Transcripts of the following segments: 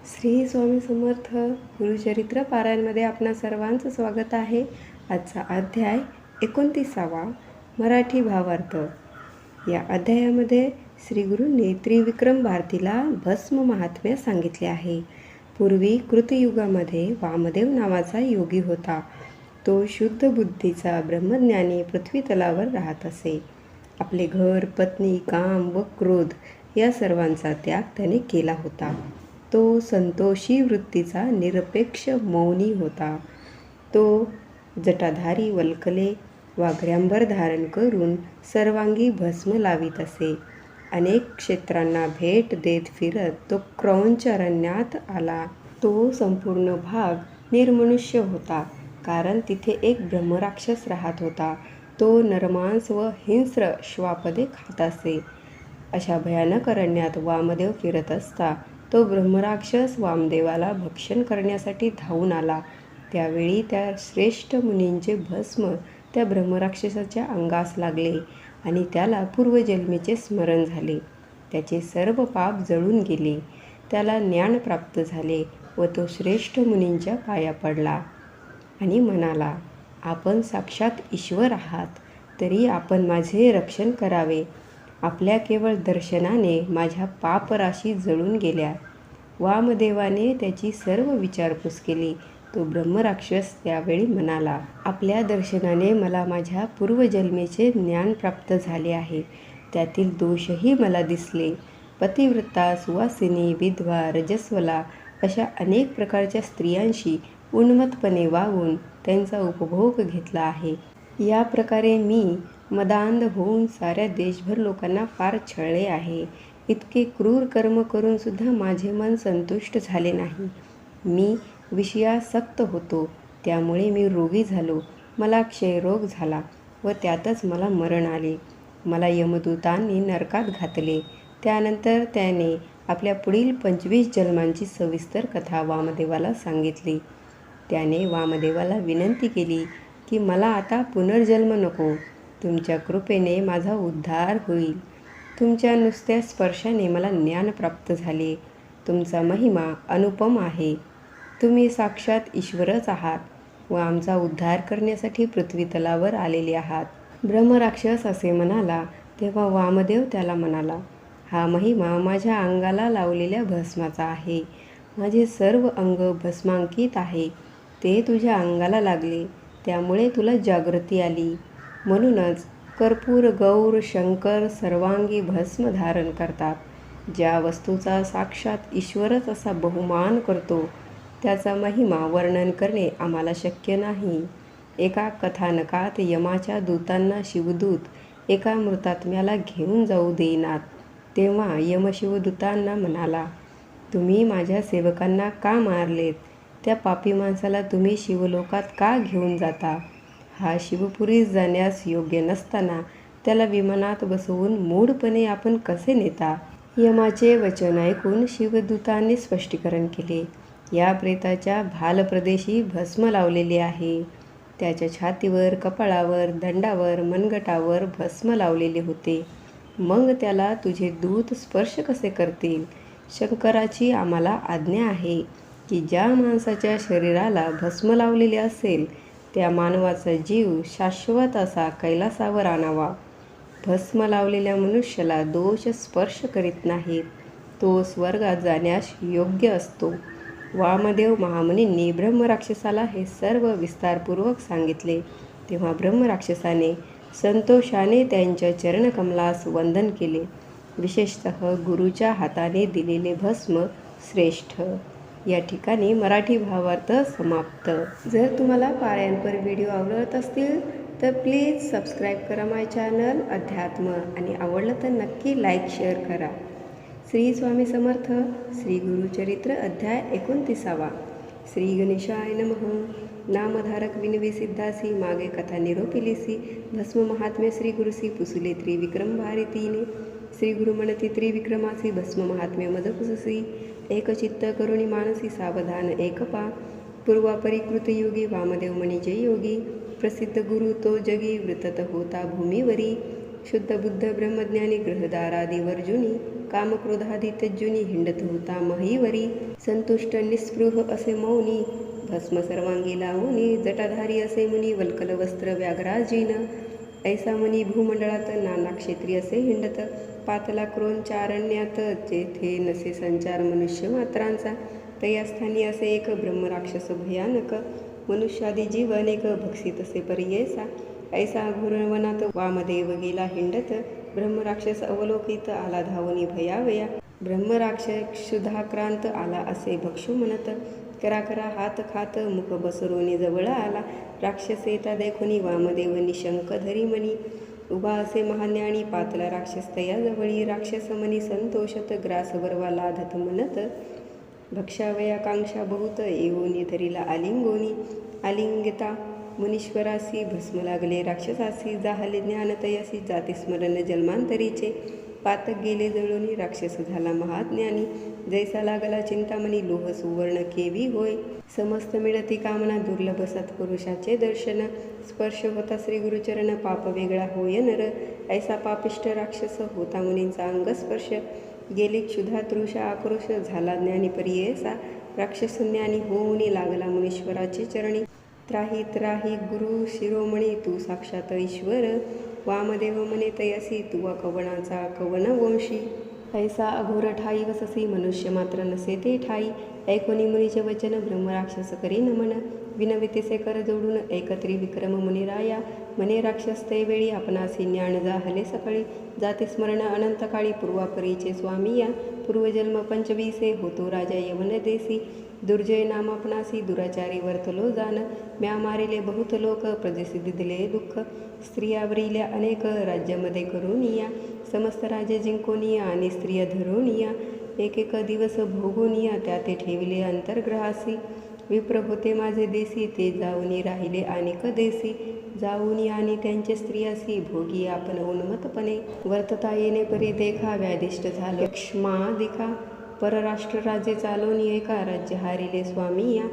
श्री स्वामी समर्थ गुरुचरित्र पारायणमध्ये आपणा सर्वांचं स्वागत आहे. आजचा अध्याय 29वा मराठी भावार्थ. या अध्यायामध्ये श्री गुरूंनी त्रिविक्रम भारतीला भस्म महात्म्य सांगितले आहे. पूर्वी कृतयुगामध्ये वामदेव नावाचा योगी होता. तो शुद्ध बुद्धीचा ब्रह्मज्ञानी पृथ्वी तलावर राहत असे. आपले घर, पत्नी, काम व क्रोध या सर्वांचा त्याग त्याने केला होता. तो संतोषी वृत्तीचा निरपेक्ष मौनी होता. तो जटाधारी वल्कले वाघ्र्यांबर धारण करून सर्वांगी भस्म लावित असे. अनेक क्षेत्रांना भेट देत फिरत तो क्रौंच अरण्यात आला. तो संपूर्ण भाग निर्मनुष्य होता, कारण तिथे एक ब्रह्मराक्षस राहत होता. तो नरमांस व हिंस्र श्वापदे खात असे. अशा भयानक अरण्यात वामदेव फिरत असता तो ब्रह्मराक्षस वामदेवाला भक्षण करण्यासाठी धावून आला. त्यावेळी त्या श्रेष्ठ मुनींचे भस्म त्या ब्रह्मराक्षसाच्या अंगास लागले आणि त्याला पूर्वजन्मीचे स्मरण झाले. त्याचे सर्व पाप जळून गेले. त्याला ज्ञान प्राप्त झाले व तो श्रेष्ठ मुनींच्या पाया पडला आणि म्हणाला, आपण साक्षात ईश्वर आहात, तरी आपण माझे रक्षण करावे. आपल्या केवळ दर्शनाने माझ्या पापराशी जळून गेल्या. वामदेवाने त्याची सर्व विचारपूस केली. तो ब्रह्मराक्षस त्यावेळी म्हणाला, आपल्या दर्शनाने मला माझ्या पूर्वजन्मेचे ज्ञान प्राप्त झाले आहे. त्यातील दोषही मला दिसले. पतिव्रता, सुवासिनी, विधवा, रजस्वला अशा अनेक प्रकारच्या स्त्रियांशी उन्मत्तपणे वागून त्यांचा उपभोग घेतला आहे. या प्रकारे मी मदांध होऊन साऱ्या देशभर लोकांना फार छळले आहे. इतके क्रूर कर्म करून सुद्धा माझे मन संतुष्ट झाले नाही. मी विषयासक्त होतो, त्यामुळे मी रोगी झालो. मला क्षयरोग झाला व त्यातच मला मरण आले. मला यमदूतांनी नरकात घातले. त्यानंतर त्याने आपल्या पुढील 25 जन्मांची सविस्तर कथा वामदेवाला सांगितली. त्याने वामदेवाला विनंती केली की मला आता पुनर्जन्म नको. तुमच्या कृपेने माझा उद्धार होईल. तुमच्या नुसत्या स्पर्शाने मला ज्ञान प्राप्त झाले. तुमचा महिमा अनुपम आहे. तुम्ही साक्षात ईश्वरच आहात व आमचा उद्धार करण्यासाठी पृथ्वी तलावर आलेले आहात. ब्रह्मराक्षस असे म्हणाला तेव्हा वामदेव त्याला म्हणाला, हा महिमा माझ्या अंगाला लावलेल्या भस्माचा आहे. माझे सर्व अंग भस्मांकित आहे. ते तुझ्या अंगाला लागले, त्यामुळे तुला जागृती आली. म्हणूनच कर्पूर गौर शंकर सर्वांगी भस्म धारण करतात. ज्या वस्तूचा साक्षात ईश्वरच असा बहुमान करतो त्याचा महिमा वर्णन करणे आम्हाला शक्य नाही. एका कथानकात यमाच्या दूतांना शिवदूत एका मृतात्म्याला घेऊन जाऊ देईनात. तेव्हा यमशिवदूतांना म्हणाला, तुम्ही माझ्या सेवकांना का मारलेत? त्या पापी माणसाला तुम्ही शिवलोकात का घेऊन जाता? हा शिवपुरीस जाण्यास योग्य नसताना त्याला विमानात बसवून मूढपणे आपण कसे नेता? यमाचे वचन ऐकून शिवदूतांनी स्पष्टीकरण केले. या प्रेताच्या भालप्रदेशी भस्म लावलेले आहे. त्याच्या छातीवर, कपाळावर, दंडावर, मनगटावर भस्म लावलेले होते. मग त्याला तुझे दूत स्पर्श कसे करतील? शंकराची आम्हाला आज्ञा आहे की ज्या माणसाच्या शरीराला भस्म लावलेले असेल त्या मानवाचा जीव शाश्वत असा कैलासावर आणावा. भस्म लावलेल्या मनुष्याला दोष स्पर्श करीत नाहीत. तो स्वर्गात जाण्यास योग्य असतो. वामदेव महामुनींनी ब्रह्मराक्षसाला हे सर्व विस्तारपूर्वक सांगितले. तेव्हा ब्रह्मराक्षसाने संतोषाने त्यांच्या चरणकमलास वंदन केले. विशेषतः गुरुच्या हाताने दिलेले भस्म श्रेष्ठ. या ठिकाणी मराठी भावार्थ समाप्त. जर तुम्हाला पारायणपर व्हिडिओ आवडत असतील तर प्लीज सबस्क्राईब करा माय चॅनल अध्यात्म, आणि आवडलं तर नक्की लाईक शेअर करा. श्री स्वामी समर्थ. श्री गुरुचरित्र अध्याय 29वा. श्री गणेशाय नमः. नामधारक विनवी सिद्धासी मागे कथा निरोपिलीसी भस्म महात्म्य श्री गुरुसी पुसले त्रिविक्रम भारतीने. श्री गुरु म्हणती त्रिविक्रमासी भस्म महात्म्य मदपुससी. एकचित्त करुणी मानसी सावधान एकपा. पूर्वापरिकृत योगी वामदेव मणी जय योगी. प्रसिद्ध गुरु तो जगी वृतत होता भूमीवरी. शुद्ध बुद्ध ब्रह्मज्ञानी ग्रहदारादी वर्जुनी कामक्रोधादी त्यज्जुनी हिंडत होता महीवरी संतुष्ट निस्पृह असे मौनी भस्म सर्वांगी लावणी जटाधारी असे मुनी वल्कल वस्त्र व्याघ्राजीन ऐसा मुनी भूमंडळात नाना क्षेत्री असे हिंडत पातला क्रोन चारण्यात जेथे नसे संचार मनुष्य मात्रांचा तयास्थानी असे एक ब्रह्मराक्षस भयानक मनुष्यादी जीव अनेक भक्षित असे पर्येसा ऐसा घोरवनात वामदेव गेला हिंडत ब्रह्मराक्षस अवलोकित आला धावनी भयावया ब्रह्मराक्षस क्षुधाक्रांत आला असे भक्षू म्हणत करा करा हात खात मुख बसरोनी जवळ आला राक्षस येता देखोनी वामदेव निशंक धरी मनी उभा असे महाज्ञानी पातला राक्षस तया जवळी राक्षस मनी संतोषत ग्रास वरवा लाधत म्हणत भक्षावया कांक्षा बहुत येऊनी धरीला आलिंगोनी आलिंगता मुनीश्वरासी भस्म लागले राक्षसासी जाहले ज्ञानतयासी जाती स्मरण जन्मांतरीचे पातक गेले जळोनी राक्षस झाला महाज्ञानी जैसा लागला चिंतामणी लोह सुवर्ण केवी होय समस्त मिळती कामना दुर्लभ सत्पुरुषाचे दर्शन स्पर्श होता श्री गुरुचरण पाप वेगळा होय नर ऐसा पापिष्ट राक्षस होता मुनींचा अंगस्पर्श गेली क्षुधा तृषा आक्रोश झाला ज्ञानी पर्येसा राक्षस ज्ञानी होऊनी लागला मुनीश्वराचे चरणी त्राही त्राही गुरु शिरोमणी तू साक्षात ईश्वर वामदेव म्हणे तयासी तुवा कवनाचा कवन वंशी ऐसा अघोर ठाई वससी मनुष्य मात्र नसे ते ठाई ऐकोनी मुनीचे वचन ब्रह्मराक्षस करी नमन विनवितेसे कर जोडून एकत्री विक्रम मुनिराया मने राक्षस ते वेळी आपणासी ज्ञान जाहले सकाळी जाते स्मरण अनंत काळी पूर्वापरीचे स्वामी या पूर्वजन्म पंचवीसे होतो राजा यवन देसी दुर्जय नाम आपणासी दुराचारी वर्तलो जान म्या मारिले बहुत लोक प्रजेसी दिले दुःख स्त्रियावरिल्या अनेक राज्यामध्ये करून या समस्त राजे जिंकोनिया आणि स्त्रिया धरूनिया एक एक दिवस भोगोनिया त्या ते ठेविले अंतर्ग्रहासी विप्र होते माझे देसी ते जाऊनी राहिले अनेक देसी जाऊनी आणि त्यांचे स्त्रियासी भोगी आपण उन्मतपणे वर्तता येणे परी देखा व्याधिष्ट झालो क्ष्मा दिखा परराष्ट्र राज्य चालवणी एका राज्य हारिले स्वामी या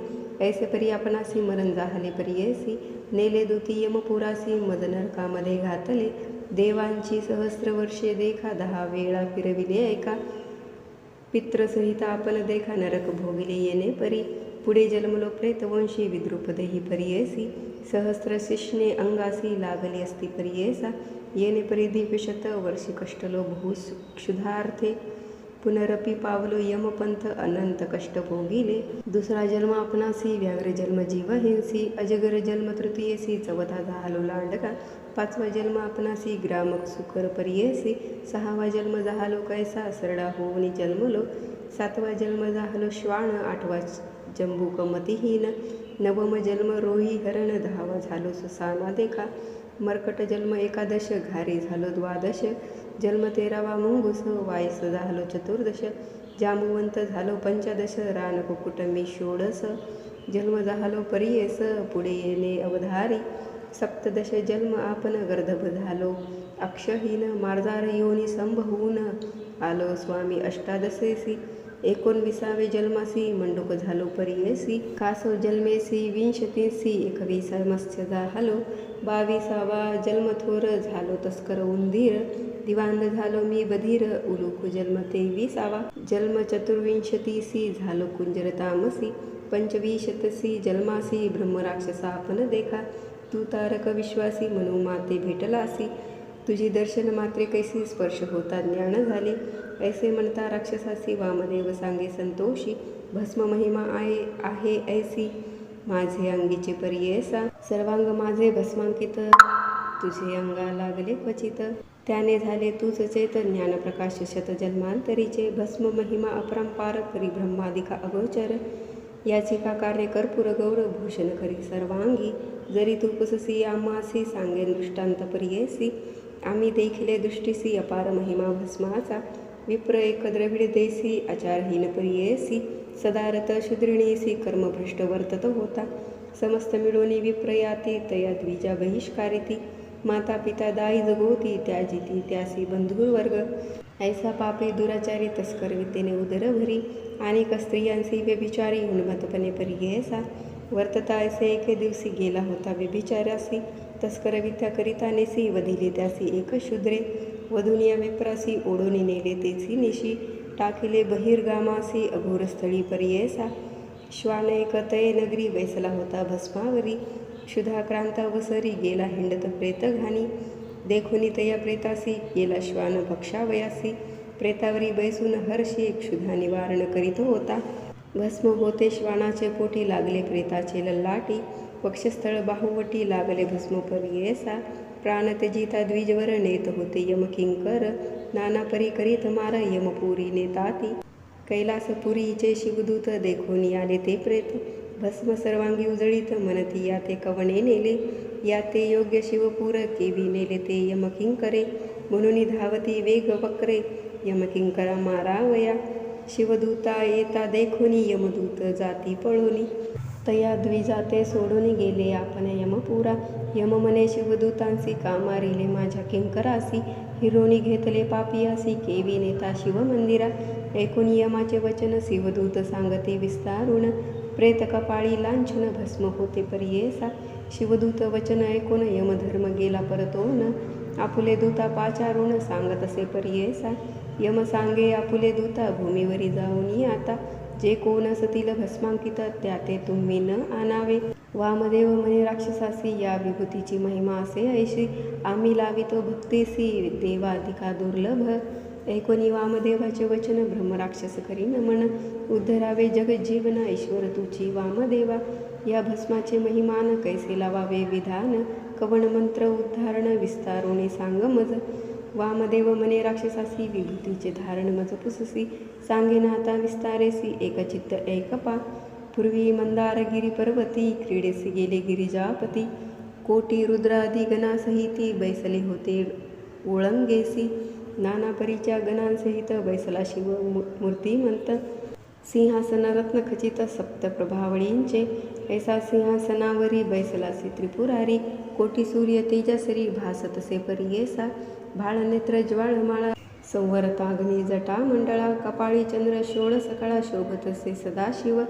ऐसे परी आपणासी मरण जाहले परियेसी नेले द्वितीय यमपुरासी मद नरकामध्ये घातले देवांची सहस्र वर्षे देखा 10 वेळा फिरविले ऐका पित्रसहित आपण देखा नरक भोगिले येणे परी पुढे जन्मलो प्रेतवंशी विद्रुपदेही परियेसी सहस्र शिष्णे अंगासी लागली असती परियेसा येणे परी दिव्यशत वर्षी कष्टलो बहु क्षुधार्थे पुनरपी पावलो यमपंथ अनंत कष्ट भोगिले दुसरा जन्म आपणासी व्याघ्र जन्म जीव हिंसी अजगर जन्म तृतीयसी चौथा झालो लांडका पाचवा जन्म आपणासी ग्रामक सुकर परियेसी सहावा जन्म झालो कैसा सरडा होऊनी जन्मलो सातवा जन्म झालो श्वान आठवा जंबूक मतिहीन नवम जन्म रोही हरण 10वा झालो सुसाना देखा मर्कट जन्म एकादश घारी झालो द्वादश जन्म 13वा मुंगूस वायस झालो चतुर्दश जांबुवंत झालो पंचदश रान कुकुटमी षोडश जन्म झालो परियेस पुढे येणे अवधारी सप्तदश जन्म आपण गर्दभ झालो अक्षहीन मार्जार योनी संभवून आलो स्वामी अष्टादशेसी 19वे जन्मासी मंडूक झालो परियेसी कासव जन्मेसी विंशतीसी 21 मत्स्य झालो 22वा जन्मथोर झालो तस्कर उंदीर दिवांद झालो मी बधीर उलूक जन्म 23वा जन्म चतुर्विंशतीसी झालो कुंजर तामसी 25सी जन्मासी ब्रह्मराक्षसा आपण देखा तू तारक विश्वासी म्हणू माते भेटलासी तुझी दर्शन मात्रे कैसी स्पर्श होता ज्ञान झाले ऐसे म्हणता राक्षसासी वामदेव सांगे संतोषी भस्म महिमा आहे ऐसी माझे अंगीचे परियेसा सर्वांग माझे भस्मांकित तुझे अंगा लागले क्वचित त्याने झाले तूच चेत ज्ञानप्रकाश शत जन्मांतरीचे भस्म महिमा अपरंपार करी ब्रह्मादिका अगोचर याचे का कार्य कर्पूर गौर भूषण करी सर्वांगी जरी तू पुससी आम्हासी सांगेन दृष्टांत परियेसी आम्ही देखिले दृष्टीसी अपार महिमा भस्माचा विप्र एक द्रविड देसी आचारहीन परियेसी सदारत शूद्रिणीसी कर्मभ्रष्ट वर्तत होता समस्त मिळोनी विप्रयाती तया द्विजा बहिष्कारिती माता पिता दाई जगोती त्याजिती त्यासी बंधुवर्ग ऐसा पापे दुराचारी तस्कर विद्येने उदर भरी अनेक स्त्रियांसी व्यभिचारी उन्मतपणे परियेसा वर्तता ऐसे एके दिवशी गेला होता व्यभिचारासी तस्कर विद्या करिता नेसी वधिले त्यासी एक शूद्रे. वधुनिया विप्रासी ओढून नेले तेची निशी. टाकिले बहिर्गामासी अघोरस्थळी पर्येसा. श्वान एक तये नगरी बैसला होता भस्मावरी. क्षुधाक्रांत अवसरी गेला हिंडत प्रेत घाणी. देखुनी तया प्रेतासी गेला श्वान भक्षावयासी. प्रेतावरी बैसून हर्षी क्षुधा निवारण करीत होता. भस्म होते श्वानाचे पोटी लागले प्रेताचे ललाटी. वक्षस्थळ बाहुवटी लागले भस्म पर्येसा. प्राण त्यजिता द्विजवर नेत होते यमकिंकर. नाना परी करीत मार यमपुरी नेताती. कैलासपुरीचे शिवदूत देखून आले ते प्रेत. भस्म सर्वांगी उजळीत म्हणती या ते कवणे नेले. या ते योग्य शिवपूर केवी नेले ते यमकिंकरे. म्हणून धावती वेग वक्रे यमकिंकरा मारावया. शिवदूता येता देखोनी यमदूत जाती पळोनी. तया द्विजाते सोडून गेले आपण यमपुरा. यम मने शिवदूतांसी का मारिले माझ्या किंकरासी. हिरोणी घेतले पापियासी केवी नेता शिवमंदिरा. ऐकून यमाचे वचन शिवदूत सांगते विस्तारून. प्रेत कपाळी लांछन भस्म होते पर्येसा. शिवदूत वचन ऐकून यमधर्म गेला परतोन. आपुले दूता पाचारून सांगत असे पर्येसा. यम सांगे आपुले दूता भूमीवरी जाऊनी आता. जे कोण असतील भस्मांकित त्या ते तुम्ही न आणावे. वामदेव म्हणे राक्षसासी या विभूतीची महिमा असे ऐशी. आम्ही लावितो भक्तीसी देवाधिका दुर्लभ. ऐकोनी वामदेवाचे वचन ब्रह्मराक्षस करी नमन. उद्धरावे जगज्जीवन ईश्वर तुची वामदेवा. या भस्माचे महिमान कैसे लावावे विधान. कवण मंत्र उद्धारण विस्तारोने सांग मज. वामदेव मने राक्षसासी विभूतीचे धारण मज पुससी. सांगेन आता विस्तारेसी एकचित्त एकपा. पूर्वी मंदारगिरी पर्वती क्रीडेसी गेले गिरिजापती. कोटी रुद्रादी गणासहिती बैसले होते ओळंगेसी. नाना परीच्या गणांसहित बैसला शिव मूर्तिमंत. सिंहासन रत्नखचित सप्त प्रभावळींचे. ऐसा सिंहासनावरी बैसलासी त्रिपुरारी. कोटी सूर्य तेजसरी भासतसे पर्येसा. भाळनेत्र ज्वाळमाळा संवरताग्नी जटा मंडळा. कपाळी चंद्र षोळ सकळा शोभतसे सदाशिव.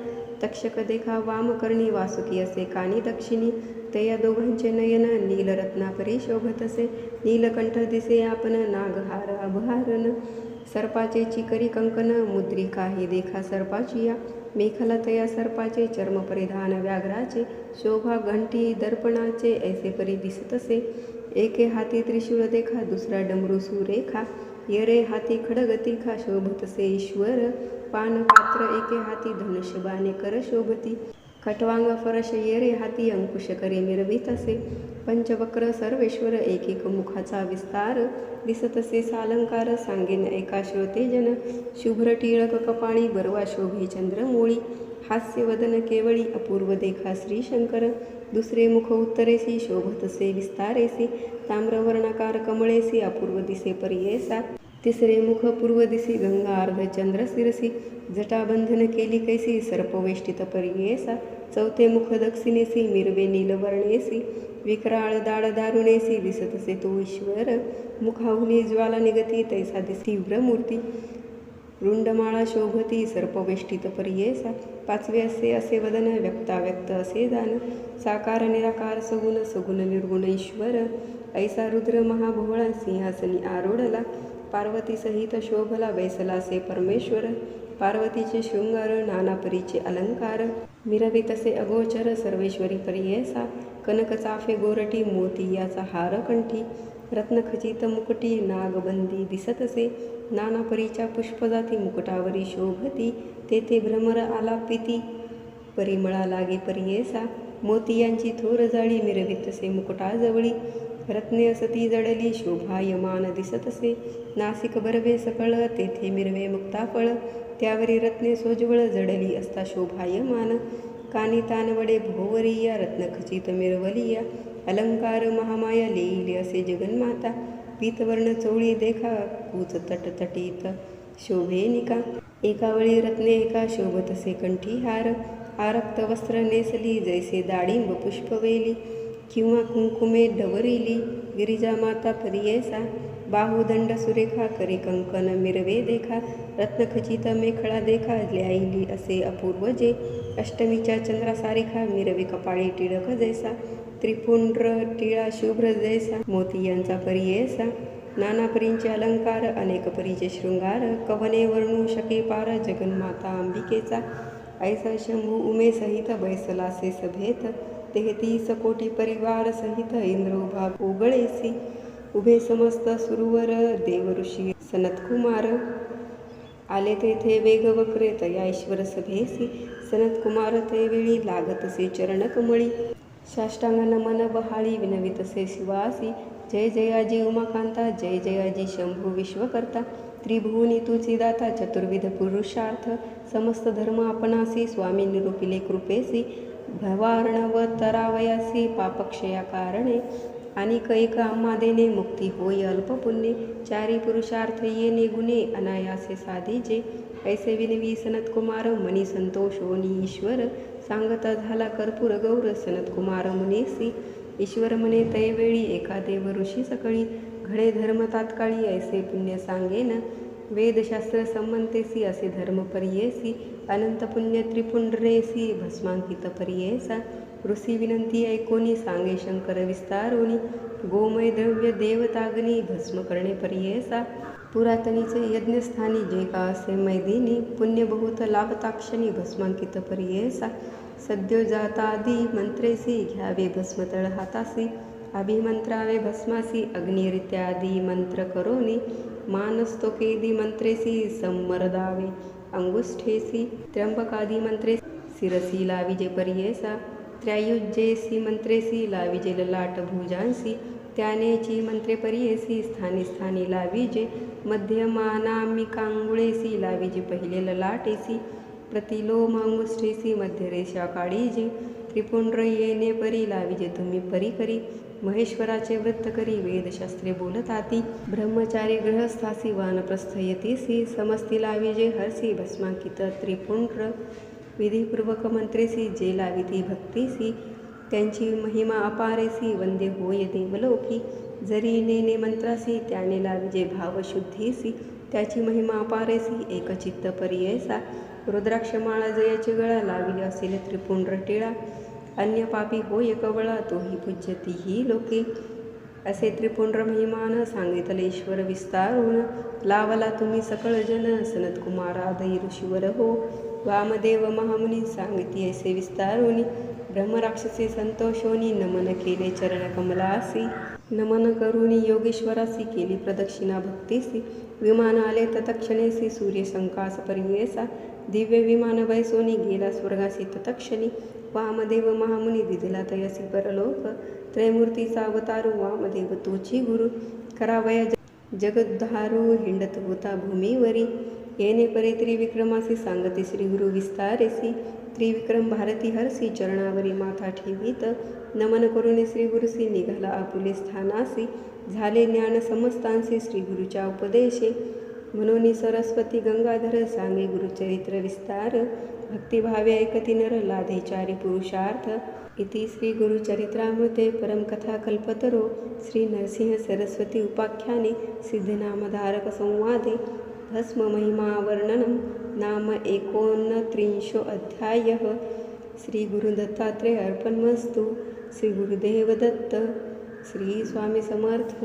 तक्षक देखा वामकर्णी वासुकी असे कानी दक्षिणी. तया दोघांचे नयन नीलरत्नापरी शोभतसे. नीलकंठ दिसे आपण नागहार अभहारण. सर्पाचे चिकरी कंकन मुद्रिकाही देखा सर्पाचिया. मेखला तया सर्पाचे चर्म परिधान व्याघ्राचे. शोभा घंटी दर्पणाचे ऐसे परी दिसतसे. एके हाती त्रिशूळ देखा दुसरा डमरू सुरेखा. येरे हाती खडग तिखा शोभतसे ईश्वर. पानपात्र एके हाती धनुष्य बाणे कर शोभती. खटवांग फरश येरे हाती अंकुश करे मिरवितसे. पंचवक्र सर्वेश्वर एक मुखाचा विस्तार. दिसतसे सालंकार सांगेन एका श्रोतेजन. शुभ्र टिळक कपाळी बरवा शोभे चंद्रमोळी. हास्यवदन केवळी अपूर्व देखा श्रीशंकर. दुसरे मुख उत्तरेसी शोभतसे विस्तारेसी. ताम्रवर्णकार कमळेसी अपूर्व दिसे पर्येसा. तिसरे मुख पूर्व दिसी गंगा अर्ध चंद्र शिरसी. जटाबंधन केली कैसी सर्पवेष्टित पर्येसा. चौथे मुख दक्षिणेसी मिरवे नीलवर्णेसी. विक्राळ दाड दारुणेसी दिसतसे तो ईश्वर. मुखाहुनी ज्वाला निगती तैसा दिस तीव्र मूर्ती. रुंडमाळा शोभती सर्पवेष्टित पर्येसा. पाचवे असे वदन व्यक्ताव्यक्त असे दान. साकार निराकार सगुण सगुण निर्गुण ईश्वर. ऐसा रुद्र महाभोळा सिंहासनी आरूढला. पार्वती सहित शोभला बैसलासे परमेश्वर. पार्वतीचे शृंगार नाना परीचे अलंकार. मिरवितसे अगोचर सर्वेश्वरी पर्येसा. कनक चाफे गोरटी मोती याचा हार कंठी. रत्नखचित मुकुटी नागबंदी दिसतसे. नाना परीच्या पुष्पजाती मुकुटावरी शोभती. तेथे भ्रमर आलापिती परिमळा लागे पर्येसा. मोतियांची थोर जाळी मिरवितसे मुकुटाजवळी. रत्ने असती जडली शोभायमान दिसतसे. नासिक बरवे सकळ तेथे मिरवे मुक्ताफळ. त्यावरी रत्ने सोज्वळ जडली असता शोभायमान. कानी तानवडे भोवरिया रत्नखचित मिरवलिया. अलंकार महामाया लेईले असे जगन्माता. पीतवर्ण चोळी देखा कूच तटतटीत शोभेनिका. एकावळी रत्ने एका शोभतसे कंठीहार. आरक्त वस्त्र नेसली जैसे दाडिंब पुष्पवेली. किंवा कुंकुमे डवरिली गिरिजा माता पर्येसा. बाहुदंड सुरेखा करी कंकण मिरवे देखा, रत्नखचित मेखळा देखा ल्याईली असे अपूर्व जे. अष्टमीच्या चंद्रासारिखा मिरवे कपाळी टिळक जैसा, त्रिपुंड्र टिळा शुभ्र जैसा मोती यांचा परियेसा. नाना परींचे अलंकार अनेक परीचे शृंगार, कवने वर्णू शके पार जगन्माता अंबिकेचा. ऐसा शंभू उमे सहित बैसलासे सभेत, 33 कोटी परिवार सहित इंद्र उभा उगळेसी. उभे समस्त सुरवर देव ऋषी सनतकुमार, आले तेथे वेग वक्रेत या ईश्वर सभेसी. सनतकुमार ते वेळी लागतसे चरण कमळी, साष्टांग नमन बहाळी विनवितसे शिवासी. जय जयाजी उमाकांता, जय जयाजी शंभू विश्वकर्ता. त्रिभुवनी तुची दाता चतुर्विध पुरुषार्थ, समस्त धर्म आपणासी स्वामी निरूपिले कृपेसी. भवार्णवतरावयासी पापक्षया कारणे, अनिक एक आम्हा देणे मुक्ती होय अल्प पुण्ये. चारी पुरुषार्थ येणे गुणे अनायासे साधीचे, ऐसे विनवी सनतकुमार मनी संतोषोनी ईश्वर. सांगता झाला कर्पूर गौर सनतकुमार मुनीसी. ईश्वर म्हणे तैवेळी एका देव ऋषी सकळी, घडे धर्म तात्काळी ऐसे पुण्य सांगेन. वेदशास्त्र संमंतेसी असे धर्म परियेसी, अनंत पुण्य त्रिपुंडरेसी भस्मांकित परियेसा. ऋषी विनंती ऐकोनी सांगे शंकर विस्तारोनी, गोमय द्रव्य देवताग्नी भस्म करणे परियेसा. पुरातनीचे यज्ञस्थानी जे का असे मैदिनी, पुण्य बहुत लाभताक्षणी भस्मांकित परियेसा. सद्यो जातादी मंत्रेसी घ्यावे भस्म तळ हातासी, अभिमंत्रावे भस्मासी अग्निरित्यादी मंत्र करोनी. मानस्तोकेदी मंत्रेसी संमरदावे अंगुष्ठेसी, त्र्यंबकादी मंत्रे शिरसी लाविजे परियेसा. त्रयायुज्येसी मंत्रेसी लाविजे ललाट भुजांसी, त्यानेची मंत्रे परियेसी स्थानी स्थानी लाविजे. मध्यमानामिकांगुळेसी लाविजे पहिले ललाटेसी, प्रतिलोम अंगुष्ठेसी मध्यरेषा काळीजे. त्रिपुंड्र येणे परी लाविजे तुम्ही परी करी, महेश्वराचे व्रत करी वेदशास्त्रे बोलताती. ब्रह्मचारी गृहस्थासी वानप्रस्थ येतीसी, समस्ती लाविजे हरसी भस्मांकित त्रिपुंड्र. विधिपूर्वक मंत्रेसी जे लाविती भक्तीसी, त्यांची महिमा अपारेसी वंदे होय देवलोकी. जरी नेने मंत्रासी त्याने लाविजे भावशुद्धीसी, त्याची महिमा अपारेसी एकचित्त परियेसा. रुद्राक्षमाळा जयाची गळा लाविले असेल त्रिपुंड्र टिळा, अन्य पापी होय कवळा तोही पूज्यतीही लोके. असे त्रिपुंड्र महिमान सांगितले ईश्वर विस्तारून, लावला तुम्ही सकळ जन सनतकुमारादई ऋषीवर हो. वामदेव महामुनी सांगिती ऐसे विस्तारोनी, ब्रह्मराक्षसी संतोषोनी नमन केले चरण कमलासी. नमन करुणी योगेश्वरासी केली प्रदक्षिणा भक्तीसी. विमान आले तत्क्षणेसी सूर्य संकास परियेसा, दिव्य विमान बैसोनी गेला स्वर्गासी तत्क्षणी. वामदेव महामुनी दिदिला तयसी परलोक, त्रयमूर्तीचा अवतारू वामदेव तोची गुरु. करावया जगद्धारू हिंडत होता भूमीवरी, येणे परे त्रिविक्रमासी सांगते श्री गुरु विस्तारेसी. त्रिविक्रम भारती हरसी चरणावरी माथा ठेवीत, नमन करुणे श्री गुरुसी निघाला आपुले स्थानासी. झाले ज्ञान समस्तांसी श्री गुरुच्या उपदेशे, म्हणून सरस्वती गंगाधर सांगे गुरुचरित्र विस्तार. भक्तिभावे ऐकती नर लाधे चारी पुरुषार्थ. इति श्री गुरुचरित्रामृते परमकथा कल्पतरो श्री नरसिंह सरस्वती उपाख्याने सिद्धनामधारक संवादे भस्म महिमा वर्णनम नाम 39 अध्यायः. श्री गुरुदत्तात्रेय अर्पणमस्तु. श्री गुरुदेव दत्त. श्री स्वामी समर्थ.